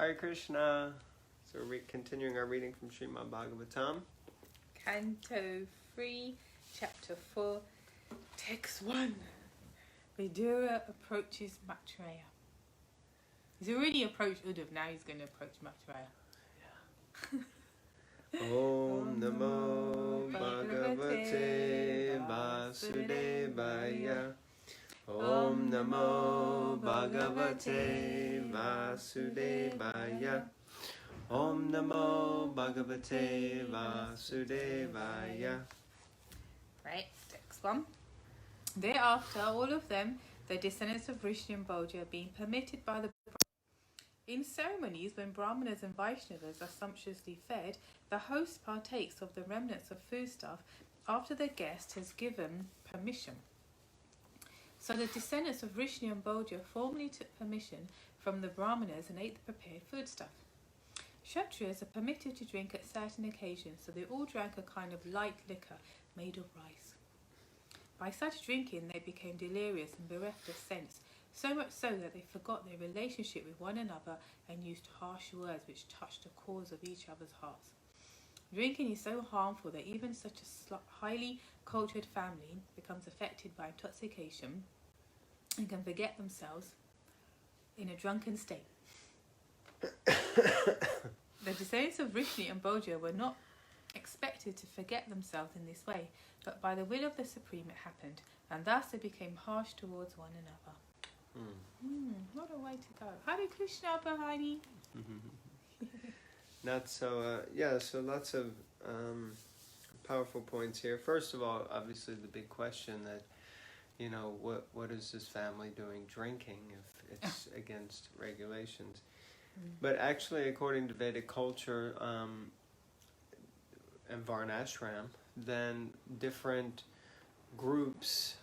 Hare Krishna. So we're continuing our reading from Srimad Bhagavatam. Canto 3, Chapter 4, Text 1. Vidura approaches Maitreya. He's already approached Uddhav, now he's going to approach Maitreya. Om Namo Bhagavate Vasudevaya. Om Namo Bhagavate Vasudevaya. Om Namo Bhagavate Vasudevaya. Right, text 1. Thereafter, all of them, the descendants of Rishi and Bodhi, are being permitted by the in ceremonies when Brahmanas and Vaishnavas are sumptuously fed, the host partakes of the remnants of foodstuff after the guest has given permission. So the descendants of Rishi and Bodhi formally took permission from the Brahmanas and ate the prepared foodstuff. Kshatriyas are permitted to drink at certain occasions, so they all drank a kind of light liquor made of rice. By such drinking they became delirious and bereft of sense, so much so that they forgot their relationship with one another and used harsh words which touched the cause of each other's hearts. Drinking is so harmful that even such a highly cultured family becomes affected by intoxication and can forget themselves in a drunken state. The descendants of Rishi and Bodhi were not expected to forget themselves in this way, but by the will of the Supreme it happened, and thus they became harsh towards one another. What a way to go. Hare Krishna, Bhavani. Not so, so lots of powerful points here. First of all, obviously the big question that, what is this family doing drinking if it's against regulations? But actually, according to Vedic culture and Varnashram, then different groups,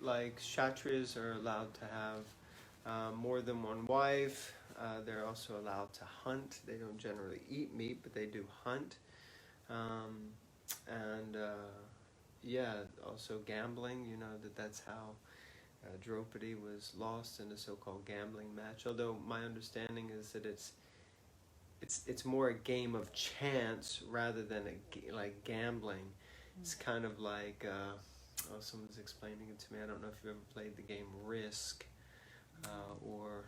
like Kshatriyas are allowed to have more than one wife. They're also allowed to hunt. They don't generally eat meat, but they do hunt. Also gambling, that's how Draupadi was lost in a so-called gambling match. Although my understanding is that it's more a game of chance rather than like gambling. It's kind of like, someone's explaining it to me. I don't know if you've ever played the game Risk, or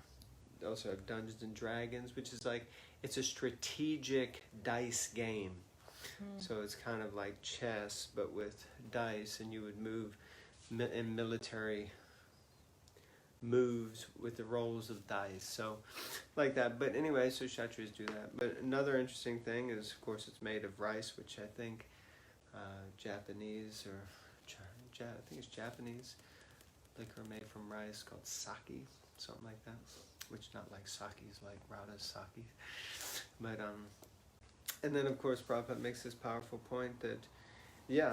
also have Dungeons and Dragons, which is like, it's a strategic dice game. So it's kind of like chess, but with dice, and you would move in military moves with the rolls of dice, so like that. But anyway, so Kshatriyas do that. But another interesting thing is, of course, it's made of rice, which I think Japanese, or I think it's Japanese liquor made from rice called sake, something like that, which not like sake's like Radha's sake. But and then of course Prabhupada makes this powerful point that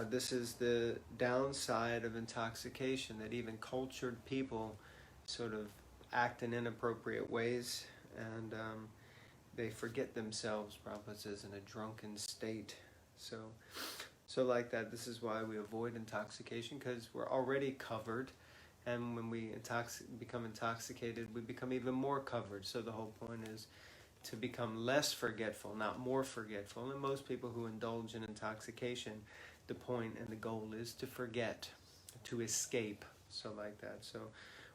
this is the downside of intoxication, that even cultured people sort of act in inappropriate ways, and they forget themselves, Prabhupada says, in a drunken state. So like that, this is why we avoid intoxication, because we're already covered, and when we become intoxicated, we become even more covered. So the whole point is to become less forgetful, not more forgetful. And most people who indulge in intoxication, the point and the goal is to forget, to escape, so like that. So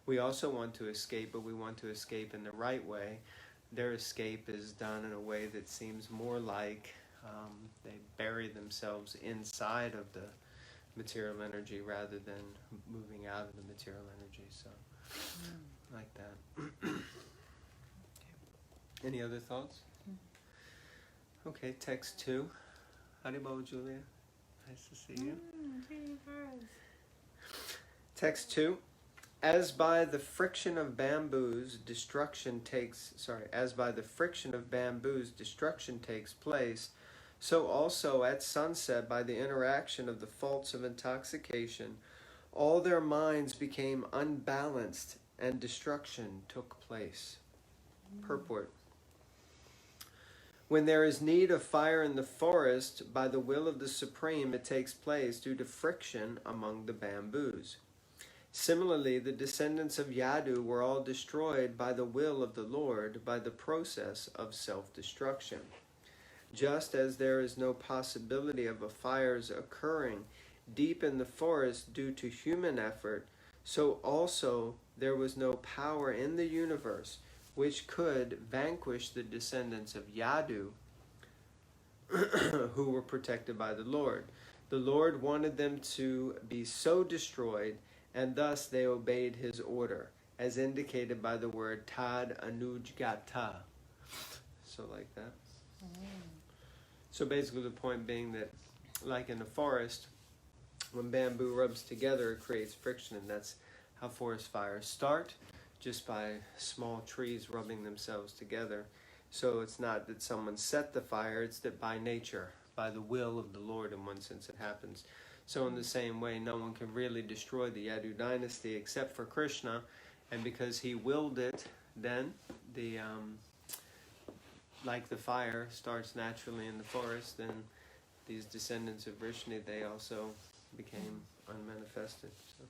we also want to escape, but we want to escape in the right way. Their escape is done in a way that seems more like they bury themselves inside of the material energy rather than moving out of the material energy. So, like that. Any other thoughts? Okay, text 2. Haribol, Julia. Nice to see you. Text 2. As by the friction of bamboos, destruction takes place, so also at sunset, by the interaction of the faults of intoxication, all their minds became unbalanced and destruction took place. Purport. When there is need of fire in the forest, by the will of the Supreme it takes place due to friction among the bamboos. Similarly, the descendants of Yadu were all destroyed by the will of the Lord by the process of self-destruction. Just as there is no possibility of a fire's occurring deep in the forest due to human effort, so also there was no power in the universe which could vanquish the descendants of Yadu who were protected by the Lord. The Lord wanted them to be so destroyed, and thus they obeyed his order, as indicated by the word tad anujgata. So like that. So basically the point being that, like in the forest, when bamboo rubs together, it creates friction, and that's how forest fires start, just by small trees rubbing themselves together. So it's not that someone set the fire, it's that by nature, by the will of the Lord, in one sense it happens. So in the same way, no one can really destroy the Yadu dynasty except for Krishna, and because he willed it, then the like the fire starts naturally in the forest, then these descendants of Vrishni, they also became unmanifested. So.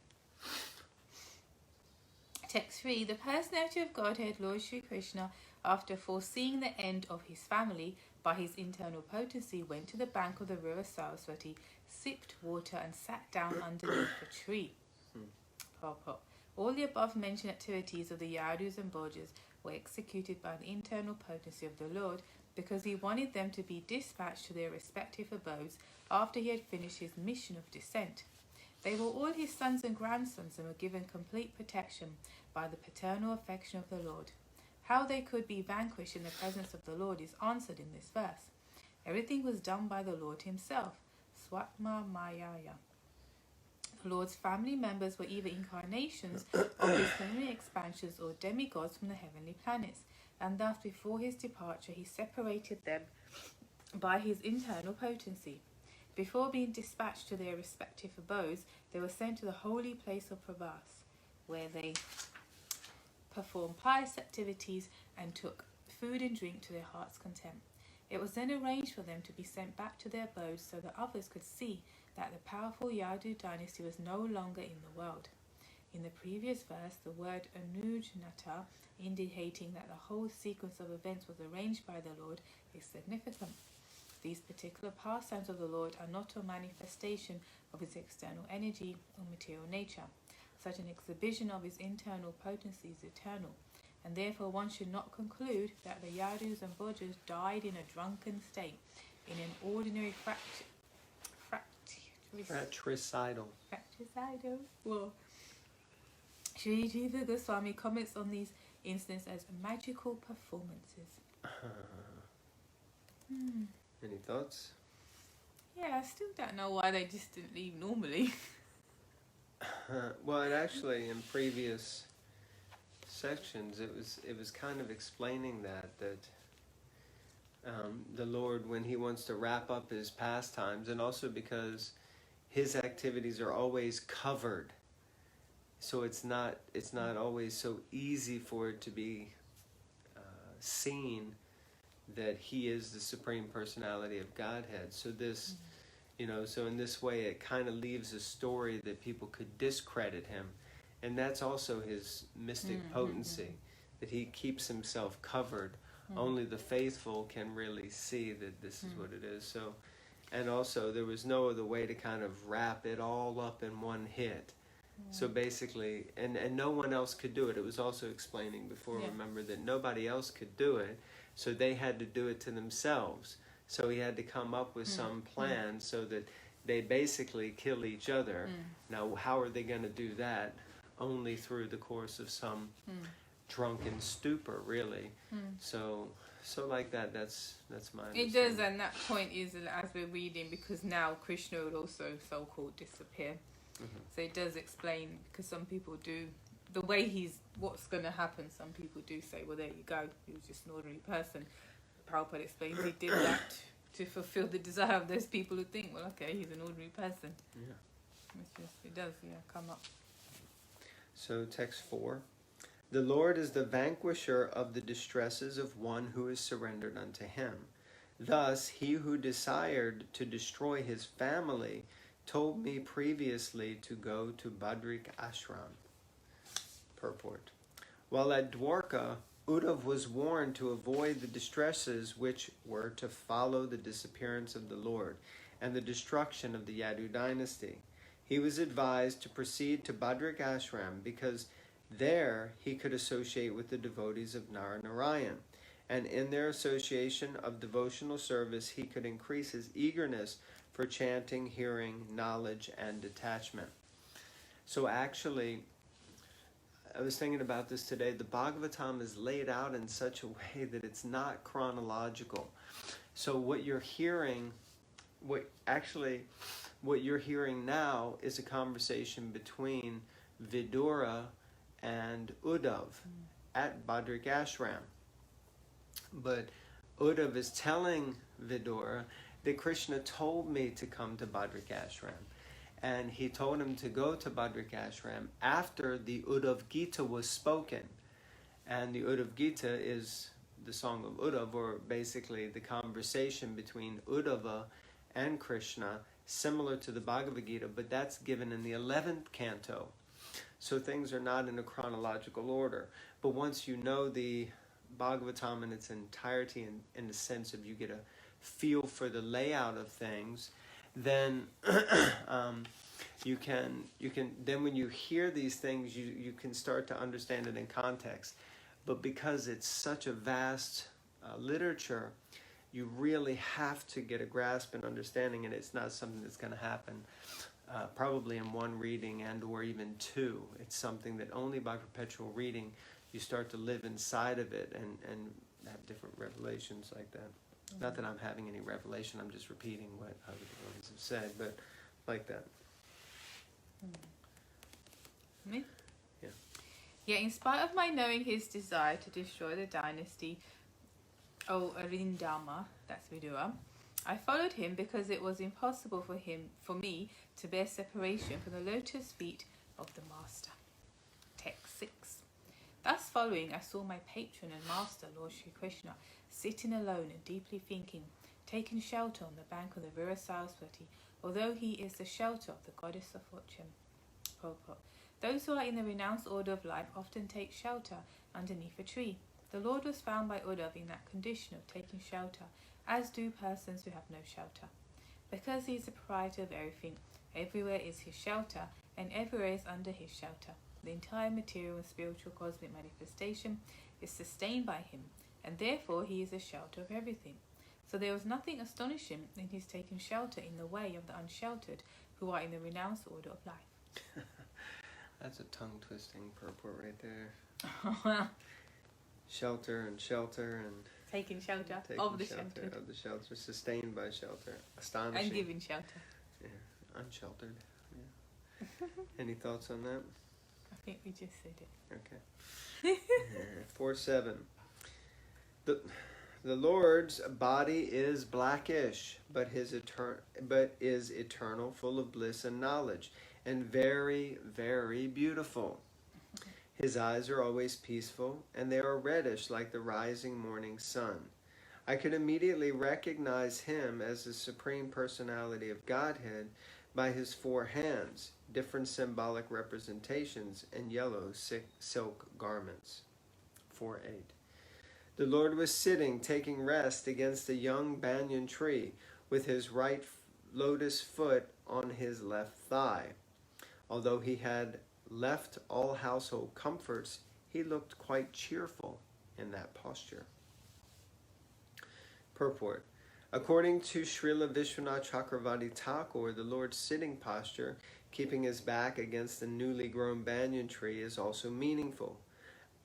Text 3. The personality of Godhead, Lord Sri Krishna, after foreseeing the end of his family by his internal potency, went to the bank of the river Saraswati, sipped water, and sat down underneath a tree. Purport. All the above mentioned activities of the Yadus and Bhojas were executed by the internal potency of the Lord, because he wanted them to be dispatched to their respective abodes after he had finished his mission of descent. They were all his sons and grandsons, and were given complete protection by the paternal affection of the Lord. How they could be vanquished in the presence of the Lord is answered in this verse. Everything was done by the Lord himself. Swatma Mayaya. The Lord's family members were either incarnations of his heavenly expansions or demigods from the heavenly planets, and thus before his departure he separated them by his internal potency. Before being dispatched to their respective abodes, they were sent to the holy place of Prabhas, where they performed pious activities and took food and drink to their heart's content. It was then arranged for them to be sent back to their abodes so that others could see that the powerful Yadu dynasty was no longer in the world. In the previous verse, the word anujnata, indicating that the whole sequence of events was arranged by the Lord, is significant. These particular pastimes of the Lord are not a manifestation of his external energy or material nature. Such an exhibition of his internal potency is eternal, and therefore one should not conclude that the Yadus and Bhojas died in a drunken state, in an ordinary fratricidal. Well, Sri Jiva Goswami comments on these incidents as magical performances. Any thoughts? Yeah, I still don't know why they just didn't leave normally. Well, it actually, in previous sections, it was kind of explaining that the Lord, when he wants to wrap up his pastimes, and also because his activities are always covered, so it's not always so easy for it to be seen that he is the Supreme Personality of Godhead. So this, so in this way it kind of leaves a story that people could discredit him. And that's also his mystic potency, that he keeps himself covered. Only the faithful can really see that this is what it is. So, and also there was no other way to kind of wrap it all up in one hit. So basically, and no one else could do it. It was also explaining before, remember, that nobody else could do it. So they had to do it to themselves. So he had to come up with some plan so that they basically kill each other. Now, how are they going to do that? Only through the course of some drunken stupor, really. So like that. That's my understanding. It does, and that point is, as we're reading, because now Krishna would also so-called disappear. So it does explain, because some people do, the way what's going to happen, some people do say, well, there you go, he was just an ordinary person. Prabhupada explains he did that to fulfill the desire of those people who think, well, okay, he's an ordinary person. It does, come up. So text 4. The Lord is the vanquisher of the distresses of one who is surrendered unto him. Thus, he who desired to destroy his family told me previously to go to Badrik Ashram. Purport. While at Dwarka, Uddhav was warned to avoid the distresses which were to follow the disappearance of the Lord and the destruction of the Yadu dynasty. He was advised to proceed to Badrik Ashram because there he could associate with the devotees of Narayan, and in their association of devotional service he could increase his eagerness for chanting, hearing, knowledge, and detachment. So actually, I was thinking about this today. The Bhagavatam is laid out in such a way that it's not chronological. So what you're hearing, what you're hearing now is a conversation between Vidura and Uddhav at Badrik Ashram. But Uddhav is telling Vidura that Krishna told me to come to Badrik Ashram. And he told him to go to Badrik Ashram after the Uddhav Gita was spoken. And the Uddhav Gita is the song of Uddhav, or basically the conversation between Uddhava and Krishna, similar to the Bhagavad Gita, but that's given in the 11th canto. So things are not in a chronological order. But once you know the Bhagavatam in its entirety, in the sense of you get a feel for the layout of things, then you can then when you hear these things, you can start to understand it in context. But because it's such a vast literature, you really have to get a grasp and understanding, and it's not something that's going to happen probably in one reading and or even two. It's something that only by perpetual reading you start to live inside of it and have different revelations like that. Not that I'm having any revelation, I'm just repeating what other devotees have said, but like that. Me? Yeah. Yet in spite of my knowing his desire to destroy the dynasty, Arindama, that's Vidura, I followed him because it was impossible for me to bear separation from the lotus feet of the Master. Text 6. Thus following, I saw my patron and master, Lord Shri Krishna, sitting alone and deeply thinking, taking shelter on the bank of the river Saraswati, although he is the shelter of the goddess of fortune. Purport. Those who are in the renounced order of life often take shelter underneath a tree. The Lord was found by Uddhav in that condition of taking shelter, as do persons who have no shelter. Because he is the proprietor of everything, everywhere is his shelter, and everywhere is under his shelter. The entire material and spiritual cosmic manifestation is sustained by him, and therefore he is the shelter of everything. So there was nothing astonishing in his taking shelter in the way of the unsheltered who are in the renounced order of life. That's a tongue-twisting purport right there. Shelter and taking shelter of the sheltered. Of the shelter, sustained by shelter. Astonishing. And giving shelter. Yeah, unsheltered. Yeah. Any thoughts on that? I think we just said it. Okay. 4:7. The Lord's body is blackish, but is eternal, full of bliss and knowledge, and very, very beautiful. His eyes are always peaceful, and they are reddish like the rising morning sun. I could immediately recognize him as the Supreme Personality of Godhead by his 4 hands, different symbolic representations, and yellow silk garments. 4:8. The Lord was sitting, taking rest against a young banyan tree, with his right lotus foot on his left thigh. Although he had left all household comforts, he looked quite cheerful in that posture. Purport. According to Srila Vishwanath Chakravarti Thakur, the Lord's sitting posture, keeping his back against the newly grown banyan tree, is also meaningful.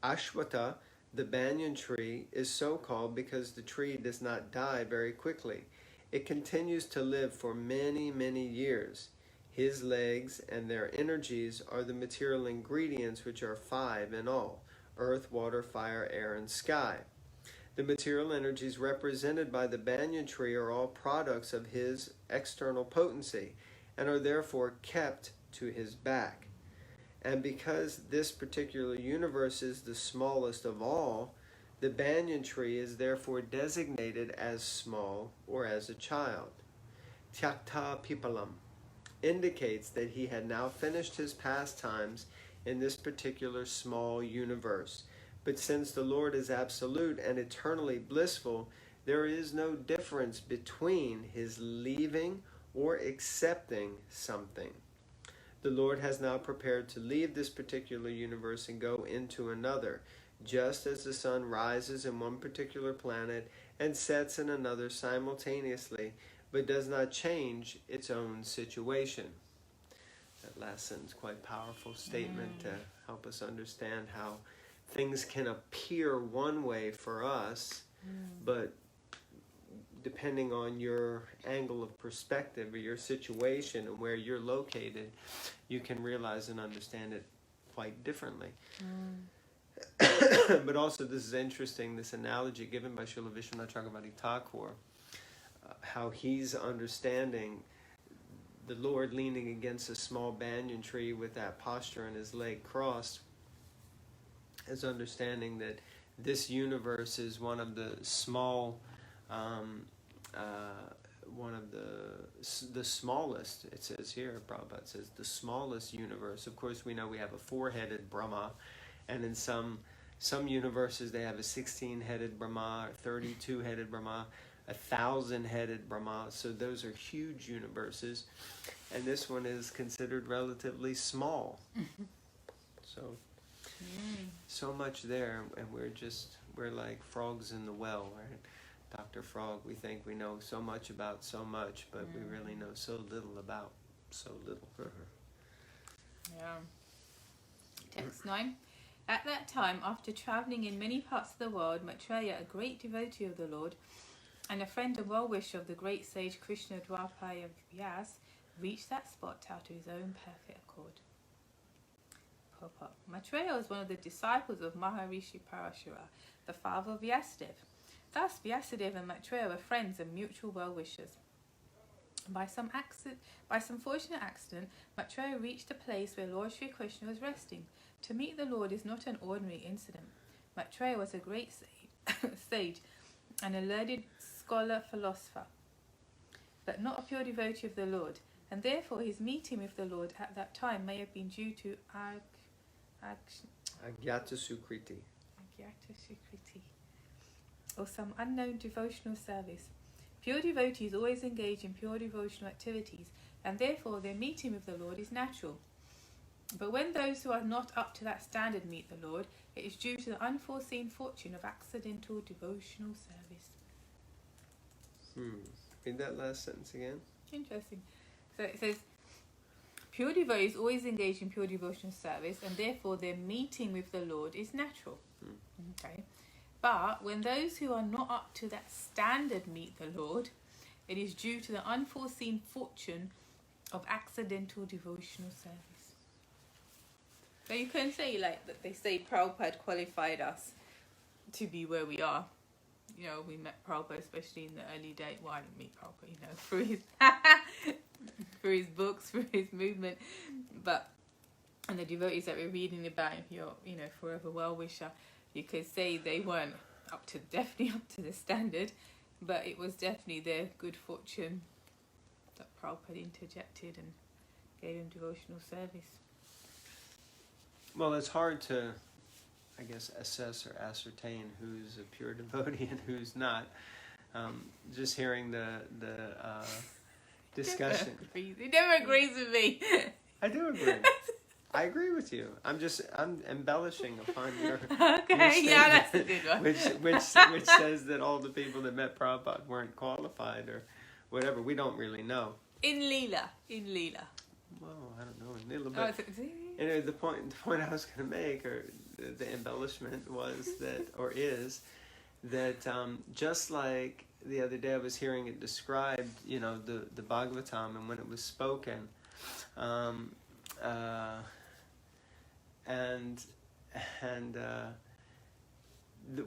Ashwata, the banyan tree, is so called because the tree does not die very quickly. It continues to live for many, many years. His legs and their energies are the material ingredients, which are 5 in all: earth, water, fire, air, and sky. The material energies represented by the banyan tree are all products of his external potency and are therefore kept to his back. And because this particular universe is the smallest of all, the banyan tree is therefore designated as small or as a child. Tyakta pipalam. indicates that he had now finished his pastimes in this particular small universe. But since the Lord is absolute and eternally blissful, there is no difference between his leaving or accepting something. The Lord has now prepared to leave this particular universe and go into another, just as the sun rises in one particular planet and sets in another simultaneously, but does not change its own situation. That last sentence, quite powerful statement to help us understand how things can appear one way for us, but depending on your angle of perspective or your situation and where you're located, you can realize and understand it quite differently. But also, this is interesting, this analogy given by Srila Vishwanath Chakravarti Thakur, how he's understanding the Lord leaning against a small banyan tree with that posture and his leg crossed, as understanding that this universe is one of the small, one of the smallest, it says here, Prabhupada says, the smallest universe. Of course, we know we have a 4-headed Brahma, and in some universes they have a 16-headed Brahma, or 32-headed Brahma, 1,000-headed Brahma. So those are huge universes, and this one is considered relatively small. So much there, and we're like frogs in the well, right? Dr. Frog, we think we know so much about so much, but we really know so little about so little. Yeah. Text 9. At that time, after travelling in many parts of the world, Maitreya, a great devotee of the Lord, and a friend and well-wisher of the great sage Krishna Dwapaya Vyas, reached that spot out of his own perfect accord. Purport. Maitreya was one of the disciples of Maharishi Parashara, the father of Vyasadeva. Thus, Vyasadeva and Maitreya were friends and mutual well-wishers. By some fortunate accident, Maitreya reached a place where Lord Sri Krishna was resting. To meet the Lord is not an ordinary incident. Maitreya was a great sage and a learned scholar philosopher, but not a pure devotee of the Lord, and therefore his meeting with the Lord at that time may have been due to Agyata Sukriti, or some unknown devotional service. Pure devotees always engage in pure devotional activities, and therefore their meeting with the Lord is natural. But when those who are not up to that standard meet the Lord, it is due to the unforeseen fortune of accidental devotional service. Read that last sentence again. Interesting. So it says, pure devotees always engage in pure devotional service, and therefore their meeting with the Lord is natural. Okay. But when those who are not up to that standard meet the Lord, it is due to the unforeseen fortune of accidental devotional service. So you can say like that they say Prabhupada qualified us to be where we are. You know, we met Prabhupada, especially in the early days. Well, I didn't meet Prabhupada, you know, through his books, through his movement. But, and the devotees that we're reading about, if you're, you know, forever well-wisher, you could say they weren't definitely up to the standard, but it was definitely their good fortune that Prabhupada interjected and gave him devotional service. Well, it's hard to, I guess, assess or ascertain who's a pure devotee and who's not. Just hearing the discussion. He never agrees with me. I do agree. I agree with you. I'm embellishing upon your okay, your yeah, that's a good one. which says that all the people that met Prabhupada weren't qualified or whatever. We don't really know. In Leela. Well, I don't know in Leela, but anyway, the point I was going to make, or the embellishment was that, or is that, just like the other day I was hearing it described, you know, the Bhagavatam, and when it was spoken,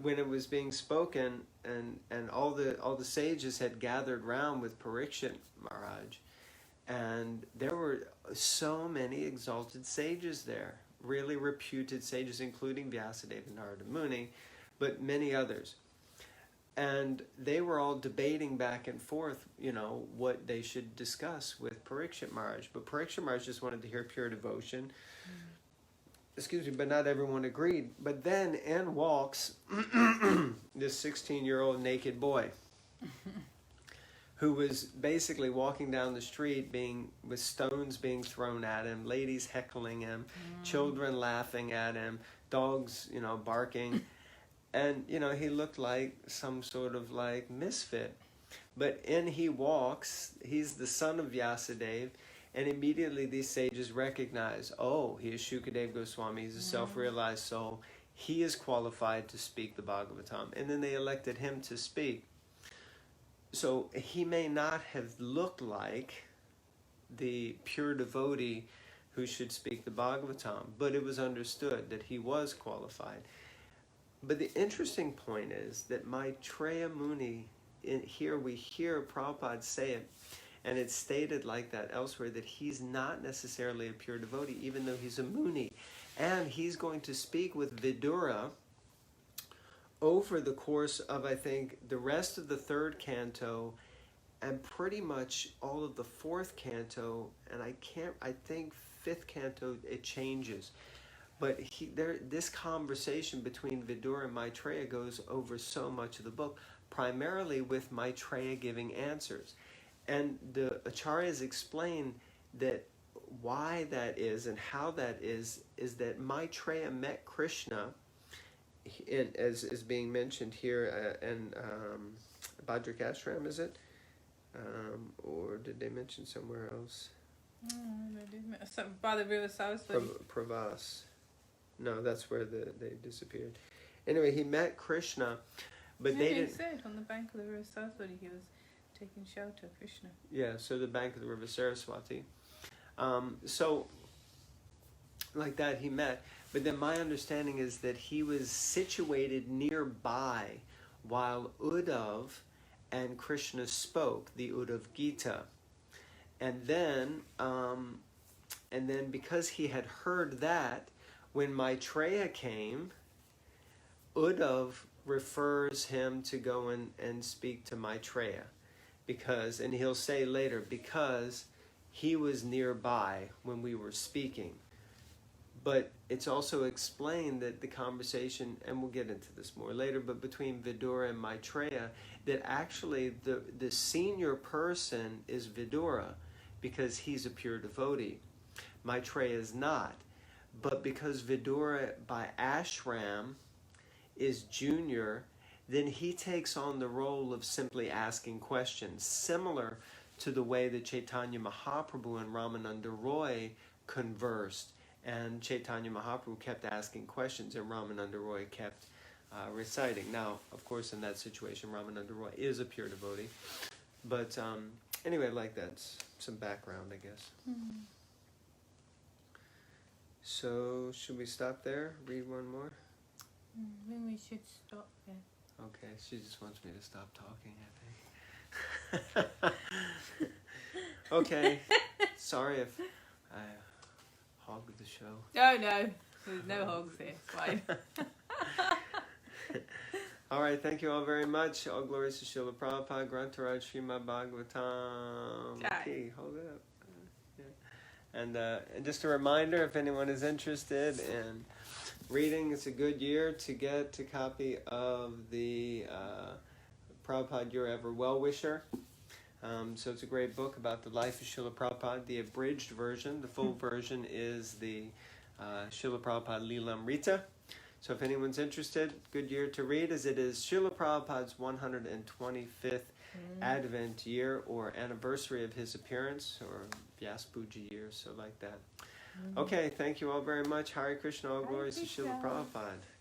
when it was being spoken, and all the sages had gathered round with Parikshit Maharaj, and there were so many exalted sages there, really reputed sages, including Vyasadeva and Narada Muni, but many others. And they were all debating back and forth, what they should discuss with Parikshit Maharaj. But Parikshit Maharaj just wanted to hear pure devotion. Excuse me, but not everyone agreed. But then in walks this 16-year-old naked boy who was basically walking down the street with stones being thrown at him, ladies heckling him, children laughing at him, dogs, barking. And, he looked like some sort of misfit. But in he walks, he's the son of Vyasadeva, and immediately these sages recognize, he is Shukadeva Goswami, he's a self-realized soul. He is qualified to speak the Bhagavatam. And then they elected him to speak. So he may not have looked like the pure devotee who should speak the Bhagavatam, but it was understood that he was qualified. But the interesting point is that Maitreya Muni, here we hear Prabhupada say it, and it's stated like that elsewhere, that he's not necessarily a pure devotee, even though he's a Muni. And he's going to speak with Vidura over the course of, I think, the rest of the third canto and pretty much all of the fourth canto, and I think fifth canto, it changes. But this conversation between Vidura and Maitreya goes over so much of the book, primarily with Maitreya giving answers. And the Acharyas explain that why that is and how that is that Maitreya met Krishna, as is being mentioned here in Bhadrakashram, is it? Or did they mention somewhere else? By the river Saraswati. Pravas. No, that's where they disappeared. Anyway, he met Krishna, but they didn't. He said on the bank of the river Saraswati he was taking shelter of Krishna. Yeah, so the bank of the river Saraswati. So, like that, he met. But then my understanding is that he was situated nearby while Uddhav and Krishna spoke, the Uddhav Gita. And then because he had heard that, when Maitreya came, Uddhav refers him to go and speak to Maitreya. And he'll say later, because he was nearby when we were speaking. But it's also explained that the conversation, and we'll get into this more later, but between Vidura and Maitreya, that actually the senior person is Vidura, because he's a pure devotee. Maitreya is not. But because Vidura by ashram is junior, then he takes on the role of simply asking questions, similar to the way that Chaitanya Mahaprabhu and Ramananda Roy conversed. And Chaitanya Mahaprabhu kept asking questions, and Ramananda Roy kept reciting. Now, of course, in that situation, Ramananda Roy is a pure devotee. But anyway, like that's some background, I guess. Mm-hmm. So, should we stop there? Read one more? I think we should stop there. Okay, she just wants me to stop talking, I think. Okay, sorry if I hogged the show. Oh, no, there's no hogs here. Fine. All right, thank you all very much. All glories to Srila Prabhupada, Grantaraj, Srimad Bhagavatam. Okay, hold it up. And just a reminder, if anyone is interested in reading, it's a good year to get a copy of the Prabhupada Your Ever Well-Wisher. So it's a great book about the life of Srila Prabhupada, the abridged version. The full version is the Srila Prabhupada Leelamrita. So if anyone's interested, good year to read, as it is Srila Prabhupada's 125th Advent year or anniversary of his appearance, or Vyas Puja year, so like that. Okay, thank you all very much. Hare Krishna, all glories to Srila Prabhupada.